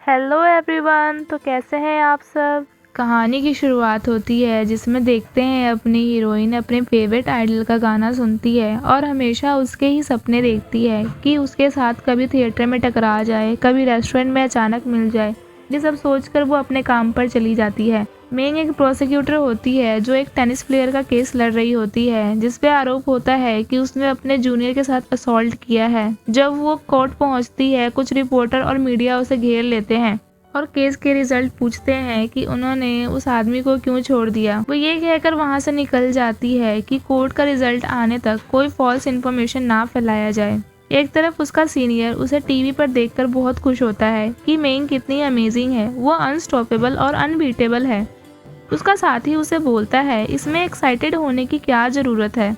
Hello everyone. तो कैसे हैं आप सब। कहानी की शुरुआत होती है जिसमें देखते हैं अपनी हीरोइन अपने फेवरेट आइडल का गाना सुनती है और हमेशा उसके ही सपने देखती है कि उसके साथ कभी थिएटर में टकरा जाए, कभी रेस्टोरेंट में अचानक मिल जाए। ये सब सोचकर वो अपने काम पर चली जाती है। मेंग एक प्रोसिक्यूटर होती है जो एक टेनिस प्लेयर का केस लड़ रही होती है जिस पे आरोप होता है कि उसने अपने जूनियर के साथ असॉल्ट किया है। जब वो कोर्ट पहुंचती है, कुछ रिपोर्टर और मीडिया उसे घेर लेते हैं और केस के रिजल्ट पूछते हैं कि उन्होंने उस आदमी को क्यों छोड़ दिया। वो ये कहकर वहां से निकल जाती है कि कोर्ट का रिजल्ट आने तक कोई फॉल्स इन्फॉर्मेशन ना फैलाया जाए। एक तरफ उसका सीनियर उसे टीवी पर देखकर बहुत खुश होता है कि मेंग कितनी अमेजिंग है, वो अनस्टॉपेबल और अनबीटेबल है। उसका साथी उसे बोलता है इसमें एक्साइटेड होने की क्या जरूरत है,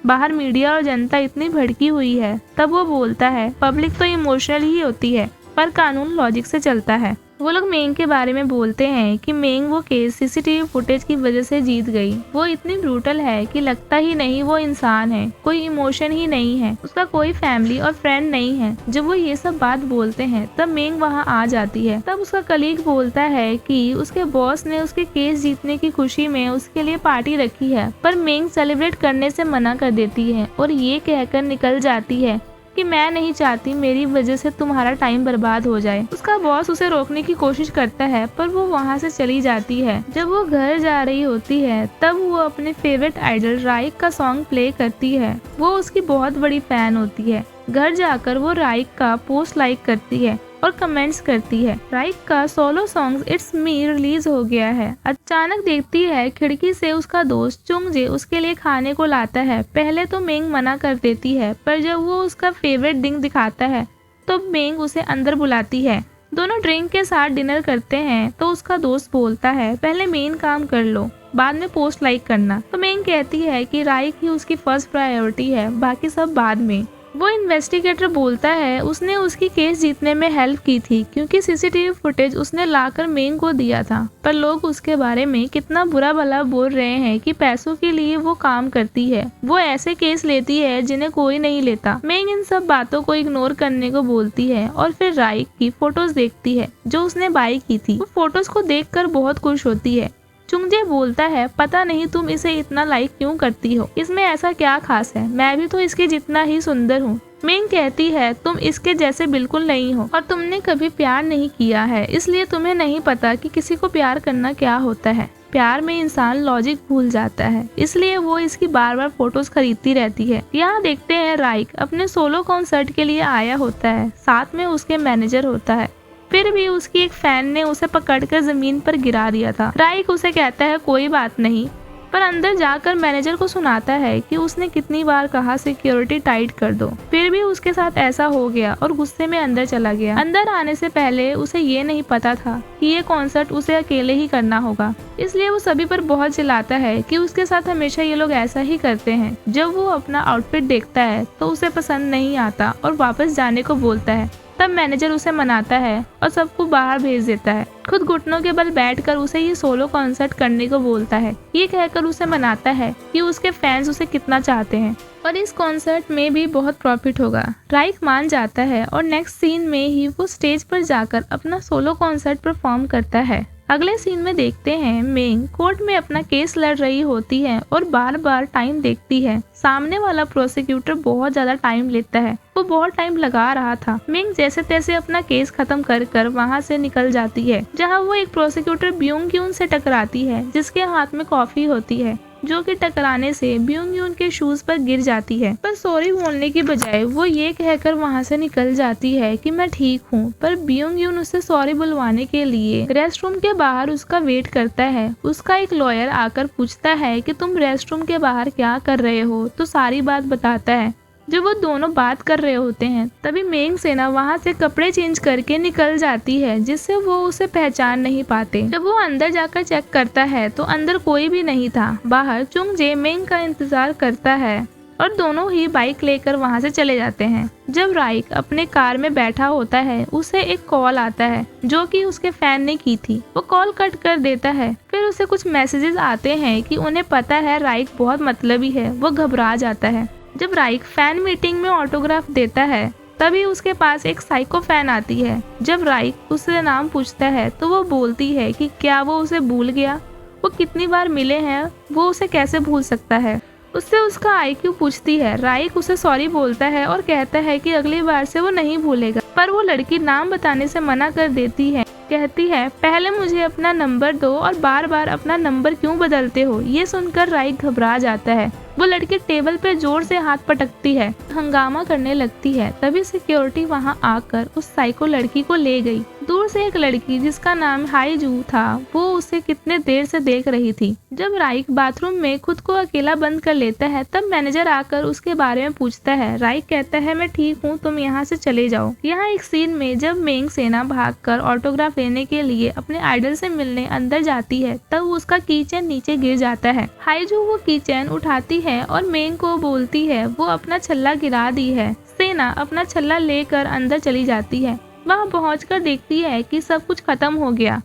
बाहर मीडिया और जनता इतनी भड़की हुई है। तब वो बोलता है पब्लिक तो इमोशनल ही होती है पर कानून लॉजिक से चलता है। वो लोग मेंग के बारे में बोलते हैं कि मेंग वो केस सीसीटीवी फुटेज की वजह से जीत गई। वो इतनी ब्रूटल है कि लगता ही नहीं वो इंसान है, कोई इमोशन ही नहीं है, उसका कोई फैमिली और फ्रेंड नहीं है। जब वो ये सब बात बोलते हैं तब मेंग वहाँ आ जाती है। तब उसका कलीग बोलता है कि उसके बॉस ने उसके केस जीतने की खुशी में उसके लिए पार्टी रखी है, पर मेंग सेलिब्रेट करने से मना कर देती है और ये कहकर निकल जाती है कि मैं नहीं चाहती मेरी वजह से तुम्हारा टाइम बर्बाद हो जाए। उसका बॉस उसे रोकने की कोशिश करता है पर वो वहाँ से चली जाती है। जब वो घर जा रही होती है तब वो अपने फेवरेट आइडल राइक का सॉन्ग प्ले करती है। वो उसकी बहुत बड़ी फैन होती है। घर जाकर वो राइक का पोस्ट लाइक करती है और कमेंट्स करती है। राइक का solo song it's me release हो गया है। अचानक देखती है खिड़की से उसका दोस्त चुंगजे उसके लिए खाने को लाता है। पहले तो मेंग मना कर देती है पर जब वो उसका फेवरेट ड्रिंक दिखाता है तो मेंग उसे अंदर बुलाती है। दोनों ड्रिंक के साथ डिनर करते हैं तो उसका दोस्त बोलता है पहले मेन काम कर लो, बाद में पोस्ट लाइक करना। तो मेंग कहती है कि राइक ही उसकी फर्स्ट प्रायोरिटी है, बाकी सब बाद में। वो इन्वेस्टिगेटर बोलता है उसने उसकी केस जीतने में हेल्प की थी क्योंकि सीसीटीवी फुटेज उसने लाकर मेंग को दिया था, पर लोग उसके बारे में कितना बुरा भला बोल रहे हैं कि पैसों के लिए वो काम करती है, वो ऐसे केस लेती है जिन्हें कोई नहीं लेता। मेंग इन सब बातों को इग्नोर करने को बोलती है और फिर राइक की फोटोज देखती है जो उसने बाय की थी। वो फोटोज को देखकर बहुत खुश होती है। चुंगजे बोलता है पता नहीं तुम इसे इतना लाइक क्यों करती हो, इसमें ऐसा क्या खास है, मैं भी तो इसके जितना ही सुंदर हूँ। मेंग कहती है तुम इसके जैसे बिल्कुल नहीं हो और तुमने कभी प्यार नहीं किया है, इसलिए तुम्हें नहीं पता कि किसी को प्यार करना क्या होता है। प्यार में इंसान लॉजिक भूल जाता है, इसलिए वो इसकी बार बार फोटोज खरीदती रहती है। यहाँ देखते हैं राइक अपने सोलो कॉन्सर्ट के लिए आया होता है, साथ में उसके मैनेजर होता है। फिर भी उसकी एक फैन ने उसे पकड़कर जमीन पर गिरा दिया था। राइक उसे कहता है कोई बात नहीं, पर अंदर जाकर मैनेजर को सुनाता है कि उसने कितनी बार कहा सिक्योरिटी टाइट कर दो, फिर भी उसके साथ ऐसा हो गया और गुस्से में अंदर चला गया। अंदर आने से पहले उसे ये नहीं पता था कि ये कॉन्सर्ट उसे अकेले ही करना होगा, इसलिए वो सभी पर बहुत चिल्लाता है कि उसके साथ हमेशा ये लोग ऐसा ही करते हैं। जब वो अपना आउटफिट देखता है तो उसे पसंद नहीं आता और वापस जाने को बोलता है। तब मैनेजर उसे मनाता है और सबको बाहर भेज देता है। खुद घुटनों के बल बैठकर उसे ये सोलो कॉन्सर्ट करने को बोलता है। ये कहकर उसे मनाता है कि उसके फैंस उसे कितना चाहते हैं और इस कॉन्सर्ट में भी बहुत प्रॉफिट होगा। राइक मान जाता है और नेक्स्ट सीन में ही वो स्टेज पर जाकर अपना सोलो कॉन्सर्ट परफॉर्म करता है। अगले सीन में देखते हैं मेंग कोर्ट में अपना केस लड़ रही होती है और बार बार टाइम देखती है। सामने वाला प्रोसिक्यूटर बहुत ज्यादा टाइम लेता है, वो बहुत टाइम लगा रहा था। मेंग जैसे तैसे अपना केस खत्म कर वहाँ से निकल जाती है, जहाँ वो एक प्रोसिक्यूटर ब्यूंग यून से टकराती है जिसके हाथ में कॉफी होती है, जो कि टकराने से ब्यूंग यून के शूज पर गिर जाती है। पर सॉरी बोलने की बजाय वो ये कहकर वहाँ से निकल जाती है कि मैं ठीक हूँ। पर ब्यूंग यून उसे सॉरी बुलवाने के लिए रेस्ट रूम के बाहर उसका वेट करता है। उसका एक लॉयर आकर पूछता है कि तुम रेस्ट रूम के बाहर क्या कर रहे हो, तो सारी बात बताता है। जब वो दोनों बात कर रहे होते हैं तभी मेंग सेना वहाँ से कपड़े चेंज करके निकल जाती है, जिससे वो उसे पहचान नहीं पाते। जब वो अंदर जाकर चेक करता है तो अंदर कोई भी नहीं था। बाहर चुंगजे मेंग का इंतजार करता है और दोनों ही बाइक लेकर वहाँ से चले जाते हैं। जब राइक अपने कार में बैठा होता है उसे एक कॉल आता है जो कि उसके फैन ने की थी। वो कॉल कट कर देता है। फिर उसे कुछ मैसेजेस आते हैं कि उन्हें पता है राइक बहुत मतलबी है। वो घबरा जाता है। जब राइक फैन मीटिंग में ऑटोग्राफ देता है तभी उसके पास एक साइको फैन आती है। जब राइक उससे नाम पूछता है तो वो बोलती है कि क्या वो उसे भूल गया, वो कितनी बार मिले हैं, वो उसे कैसे भूल सकता है। उससे उसका आईक्यू पूछती है। राइक उसे सॉरी बोलता है और कहता है कि अगली बार से वो नहीं भूलेगा, पर वो लड़की नाम बताने से मना कर देती है। कहती है पहले मुझे अपना नंबर दो और बार बार अपना नंबर क्यों बदलते हो। ये सुनकर राइक घबरा जाता है। वो लड़की टेबल पे जोर से हाथ पटकती है, हंगामा करने लगती है। तभी सिक्योरिटी वहां आकर उस साइको लड़की को ले गई। दूर से एक लड़की जिसका नाम हाईजू था, वो उसे कितने देर से देख रही थी। जब राइक बाथरूम में खुद को अकेला बंद कर लेता है तब मैनेजर आकर उसके बारे में पूछता है। राइक कहता है मैं ठीक हूँ, तुम यहाँ से चले जाओ। यहाँ एक सीन में जब मेंग सेना भागकर ऑटोग्राफ लेने के लिए अपने आइडल से मिलने अंदर जाती है तब उसका कीचेन नीचे गिर जाता है। हाईजू वो कीचेन उठाती है और मेंग को बोलती है वो अपना छल्ला गिरा दी है। सेना अपना छल्ला लेकर अंदर चली जाती है। वहां पहुंचकर देखती है कि सब कुछ खत्म हो गया।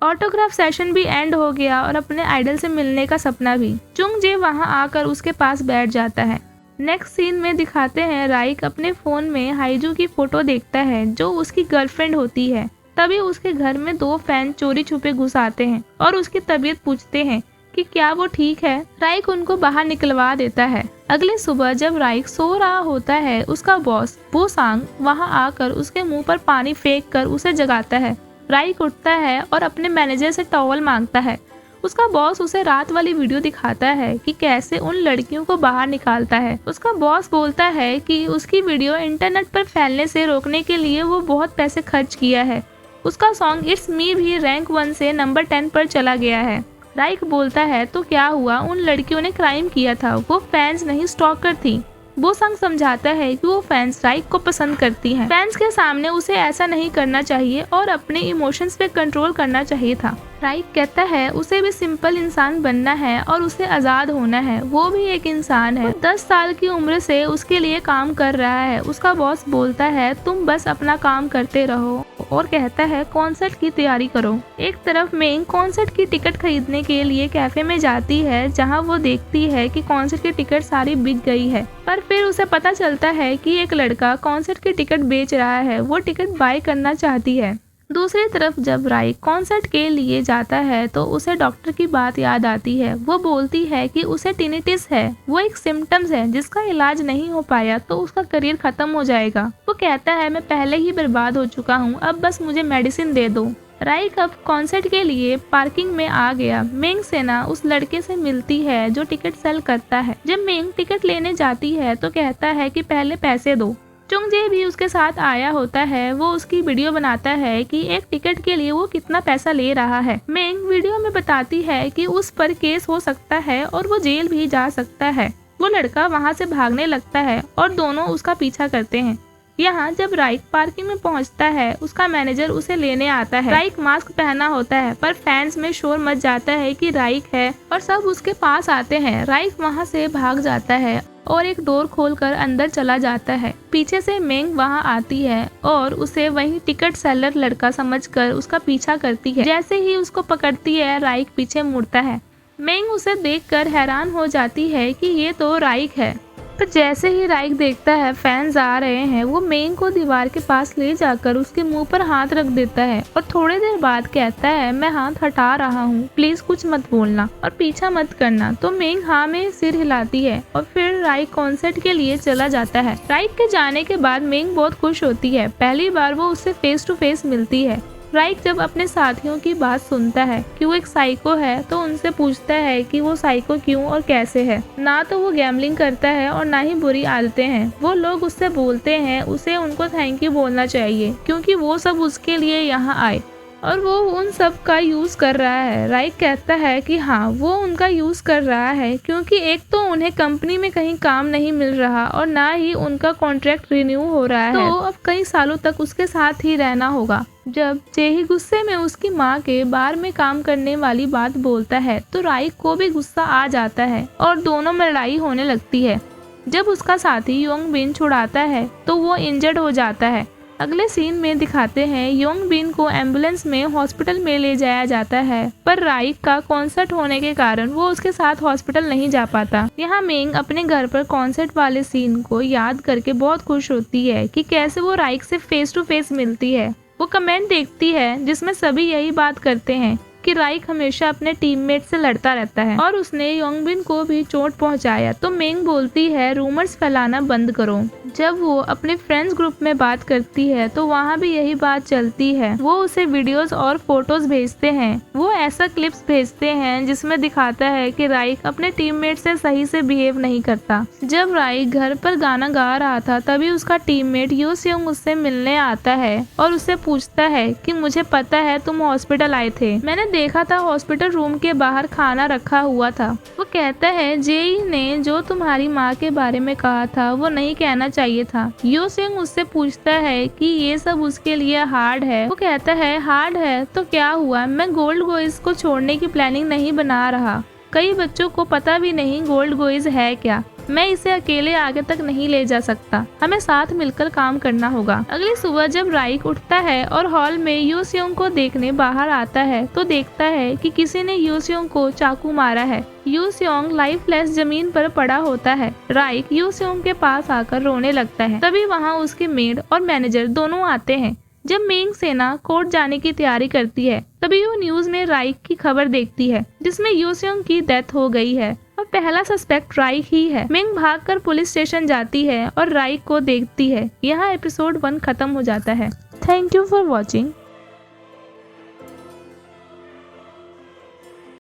ऑटोग्राफ सेशन भी एंड हो गया और अपने आइडल से मिलने का सपना भी। चुंग जे वहां आकर उसके पास बैठ जाता है। नेक्स्ट सीन में दिखाते हैं राइक अपने फोन में हाईजू की फोटो देखता है जो उसकी गर्लफ्रेंड होती है। तभी उसके घर में 2 फैन चोरी छुपे घुस आते हैं और उसकी तबीयत पूछते हैं कि क्या वो ठीक है। राइक उनको बाहर निकलवा देता है। अगली सुबह जब राइक सो रहा होता है उसका बॉस बो सांग वहां आकर उसके मुंह पर पानी फेंक कर उसे जगाता है। राइक उठता है और अपने मैनेजर से टॉवल मांगता है। उसका बॉस उसे रात वाली वीडियो दिखाता है कि कैसे उन लड़कियों को बाहर निकालता है। उसका बॉस बोलता है कि उसकी वीडियो इंटरनेट पर फैलने से रोकने के लिए वो बहुत पैसे खर्च किया है। उसका सॉन्ग इट्स मी भी रैंक 1 से नंबर 10 पर चला गया है। राइक बोलता है तो क्या हुआ, उन लड़कियों ने क्राइम किया था, वो फैंस नहीं स्टॉकर थी। बो सांग समझाता है कि वो फैंस राइक को पसंद करती हैं। फैंस के सामने उसे ऐसा नहीं करना चाहिए और अपने इमोशंस पे कंट्रोल करना चाहिए था। राइक कहता है उसे भी सिंपल इंसान बनना है और उसे आजाद होना है, वो भी एक इंसान है। 10 साल की उम्र से उसके लिए काम कर रहा है। उसका बॉस बोलता है तुम बस अपना काम करते रहो और कहता है कॉन्सर्ट की तैयारी करो। एक तरफ मेंग कॉन्सर्ट की टिकट खरीदने के लिए कैफे में जाती है जहां वो देखती है कि कॉन्सर्ट की टिकट सारी बिक गई है, पर फिर उसे पता चलता है कि एक लड़का कॉन्सर्ट की टिकट बेच रहा है, वो टिकट बाय करना चाहती है। दूसरी तरफ जब राइक कॉन्सर्ट के लिए जाता है तो उसे डॉक्टर की बात याद आती है। वो बोलती है कि उसे टिनिटिस है, वो एक सिम्टम्स है जिसका इलाज नहीं हो पाया तो उसका करियर खत्म हो जाएगा। वो कहता है मैं पहले ही बर्बाद हो चुका हूँ, अब बस मुझे मेडिसिन दे दो। राइक अब कॉन्सर्ट के लिए पार्किंग में आ गया। मेंग सेना उस लड़के से मिलती है जो टिकट सेल करता है। जब मेंग टिकट लेने जाती है तो कहता है कि पहले पैसे दो। चुंग जे भी उसके साथ आया होता है। वो उसकी वीडियो बनाता है कि एक टिकट के लिए वो कितना पैसा ले रहा है। मेंग वीडियो में बताती है कि उस पर केस हो सकता है और वो जेल भी जा सकता है। वो लड़का वहां से भागने लगता है और दोनों उसका पीछा करते हैं। यहाँ जब राइक पार्किंग में पहुँचता है उसका मैनेजर उसे लेने आता है। राइक मास्क पहना होता है पर फैंस में शोर मच जाता है कि राइक है और सब उसके पास आते हैं। राइक वहाँ से भाग जाता है और एक डोर खोलकर अंदर चला जाता है। पीछे से मेंग वहां आती है और उसे वही टिकट सेलर लड़का समझकर उसका पीछा करती है। जैसे ही उसको पकड़ती है राइक पीछे मुड़ता है। मेंग उसे देखकर हैरान हो जाती है कि ये तो राइक है। पर जैसे ही राइक देखता है फैंस आ रहे हैं, वो मेंग को दीवार के पास ले जाकर उसके मुंह पर हाथ रख देता है और थोड़ी देर बाद कहता है मैं हाथ हटा रहा हूँ, प्लीज कुछ मत बोलना और पीछा मत करना। तो मेंग हाँ में सिर हिलाती है और फिर राइक कॉन्सर्ट के लिए चला जाता है। राइक के जाने के बाद मेंग बहुत खुश होती है। पहली बार वो उससे फेस टू फेस मिलती है। राइक जब अपने साथियों की बात सुनता है कि वो एक साइको है तो उनसे पूछता है कि वो साइको क्यों और कैसे है। ना तो वो गैम्बलिंग करता है और ना ही बुरी आदतें हैं। वो लोग उससे बोलते हैं उसे उनको थैंक यू बोलना चाहिए क्योंकि वो सब उसके लिए यहाँ आए और वो उन सब का यूज कर रहा है। राइक कहता है कि हाँ वो उनका यूज कर रहा है क्योंकि एक तो उन्हें कंपनी में कहीं काम नहीं मिल रहा और ना ही उनका कॉन्ट्रैक्ट रिन्यू हो रहा है, तो अब कई सालों तक उसके साथ ही रहना होगा। जब जेही गुस्से में उसकी माँ के बार में काम करने वाली बात बोलता है तो राइक को भी गुस्सा आ जाता है और दोनों में लड़ाई होने लगती है। जब उसका साथी योंग बिन छुड़ाता है तो वो इंजर्ड हो जाता है। अगले सीन में दिखाते हैं योंग बिन को एम्बुलेंस में हॉस्पिटल में ले जाया जाता है, पर राइक का कॉन्सर्ट होने के कारण वो उसके साथ हॉस्पिटल नहीं जा पाता। यहाँ मेंग अपने घर पर कॉन्सर्ट वाले सीन को याद करके बहुत खुश होती है कि कैसे वो राइक से फेस टू फेस मिलती है। वो कमेंट देखती है जिसमें सभी यही बात करते हैं कि राइक हमेशा अपने टीममेट से लड़ता रहता है और उसने योंगबिन को भी चोट पहुंचाया। तो मेंग बोलती है रूमर्स फैलाना बंद करो। जब वो अपने फ्रेंड्स ग्रुप में बात करती है तो वहाँ भी यही बात चलती है। वो उसे वीडियोस और फोटोज भेजते हैं। वो ऐसा क्लिप्स भेजते हैं जिसमें दिखाता है कि राइक अपने टीममेट से सही से बिहेव नहीं करता। जब राइक घर पर गाना गा रहा था तभी उसका टीममेट यो सेयोंग उससे मिलने आता है और उससे पूछता है कि मुझे पता है तुम हॉस्पिटल आए थे, मैंने देखा था हॉस्पिटल रूम के बाहर खाना रखा हुआ था। वो कहता है जेई ने जो तुम्हारी माँ के बारे में कहा था वो नहीं कहना चाहिए था। यो सेयोंग उससे पूछता है कि ये सब उसके लिए हार्ड है। वो कहता है हार्ड है तो क्या हुआ, मैं गोल्ड गोइज को छोड़ने की प्लानिंग नहीं बना रहा। कई बच्चों को पता भी नहीं गोल्ड गोइज है क्या। मैं इसे अकेले आगे तक नहीं ले जा सकता, हमें साथ मिलकर काम करना होगा। अगली सुबह जब राइक उठता है और हॉल में यो सेयोंग को देखने बाहर आता है तो देखता है कि किसी ने यो सेयोंग को चाकू मारा है। यो सेयोंग लाइफलेस जमीन पर पड़ा होता है। राइक यो सेयोंग के पास आकर रोने लगता है। तभी वहाँ उसके मेड और मैनेजर दोनों आते हैं। जब मेंग सेना कोर्ट जाने की तैयारी करती है तभी वो न्यूज में राइक की खबर देखती है जिसमें यो सेयोंग की डेथ हो गई है और पहला सस्पेक्ट राइक ही है। मेंग भागकर पुलिस स्टेशन जाती है और राइक को देखती है। यहाँ एपिसोड 1 खत्म हो जाता है। Thank you for watching.